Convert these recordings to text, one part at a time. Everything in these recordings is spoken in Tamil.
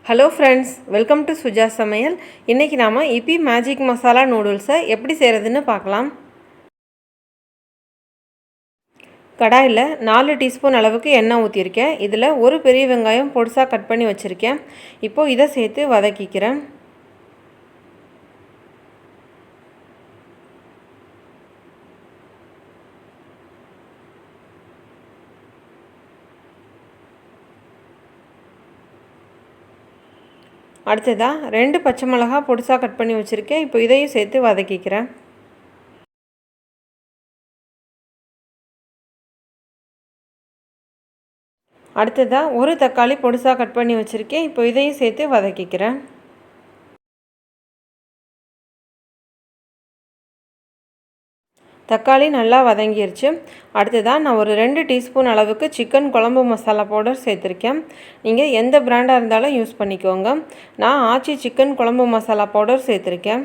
ஹலோ ஃப்ரெண்ட்ஸ், வெல்கம் டு சுஜா சமையல். இன்றைக்கி நாம் இப்பி மேஜிக் மசாலா நூடுல்ஸை எப்படி செய்கிறதுன்னு பார்க்கலாம். கடாயில் 4 டீஸ்பூன் அளவுக்கு எண்ணெய் ஊற்றிருக்கேன். இதில் ஒரு பெரிய வெங்காயம் பொடிசாக கட் பண்ணி வச்சுருக்கேன். இப்போது இதை சேர்த்து வதக்கிக்கிறேன். அடுத்ததாக 2 பச்சை மிளகாய் பொடிசாக கட் பண்ணி வச்சுருக்கேன். இப்போ இதையும் சேர்த்து வதக்கிக்கிறேன். அடுத்ததாக ஒரு தக்காளி பொடிசாக கட் பண்ணி வச்சுருக்கேன். இப்போ இதையும் சேர்த்து வதக்கிக்கிறேன். தக்காளி நல்லா வதங்கிருச்சு. அடுத்ததாக நான் ஒரு 2 டீஸ்பூன் அளவுக்கு சிக்கன் குழம்பு மசாலா பவுடர் சேர்த்துருக்கேன். நீங்கள் எந்த பிராண்டாக இருந்தாலும் யூஸ் பண்ணிக்கோங்க. நான் ஆச்சி சிக்கன் குழம்பு மசாலா பவுடர் சேர்த்துருக்கேன்.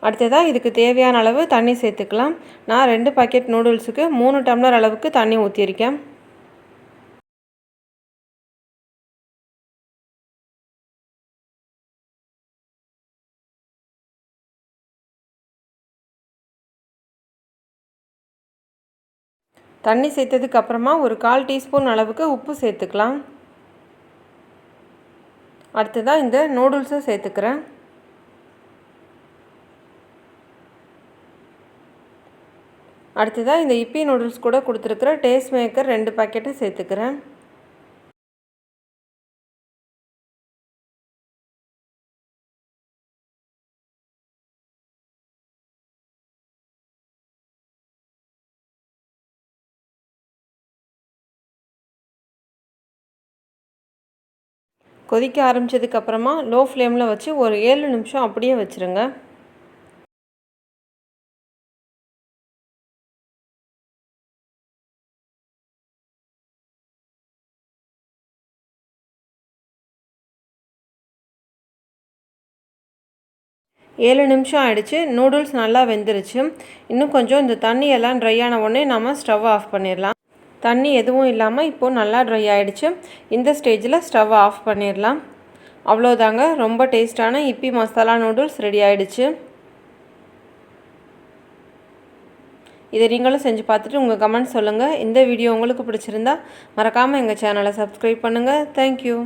அடுத்ததாக இதுக்கு தேவையான அளவு தண்ணி சேர்த்துக்கலாம். நான் 2 பாக்கெட் நூடுல்ஸுக்கு 3 டம்ளர் அளவுக்கு தண்ணி ஊற்றிருக்கேன். தண்ணி சேர்த்ததுக்கு அப்புறமா ஒரு 1/4 டீஸ்பூன் அளவுக்கு உப்பு சேர்த்துக்கலாம். அடுத்ததாக இந்த நூடுல்ஸை சேர்த்துக்கிறேன். அடுத்ததாக இந்த இப்பி நூடுல்ஸ் கூட கொடுத்துருக்குற டேஸ்ட் மேக்கர் 2 பாக்கெட்டை சேர்த்துக்கிறேன். கொதிக்க ஆரம்பித்ததுக்கப்புறமா லோ ஃப்ளேமில் வச்சு ஒரு 7 நிமிஷம் அப்படியே வச்சுருங்க. ஏழு நிமிஷம் ஆகிடுச்சு. நூடுல்ஸ் நல்லா வெந்துருச்சு. இன்னும் கொஞ்சம் இந்த தண்ணியெல்லாம் ட்ரை ஆன உடனே நம்ம ஸ்டவ் ஆஃப் பண்ணிடலாம். தண்ணி எதுவும் இல்லாமல் இப்போது நல்லா ட்ரை ஆகிடுச்சு. இந்த ஸ்டேஜில் ஸ்டவ் ஆஃப் பண்ணிடலாம். அவ்வளோதாங்க, ரொம்ப டேஸ்டான இப்பி மசாலா நூடுல்ஸ் ரெடி ஆகிடுச்சு. இதை நீங்களும் செஞ்சு பார்த்துட்டு உங்கள் கமெண்ட் சொல்லுங்கள். இந்த வீடியோ உங்களுக்கு பிடிச்சிருந்தா மறக்காமல் எங்கள் சேனலை சப்ஸ்கிரைப் பண்ணுங்கள். தேங்க்யூ.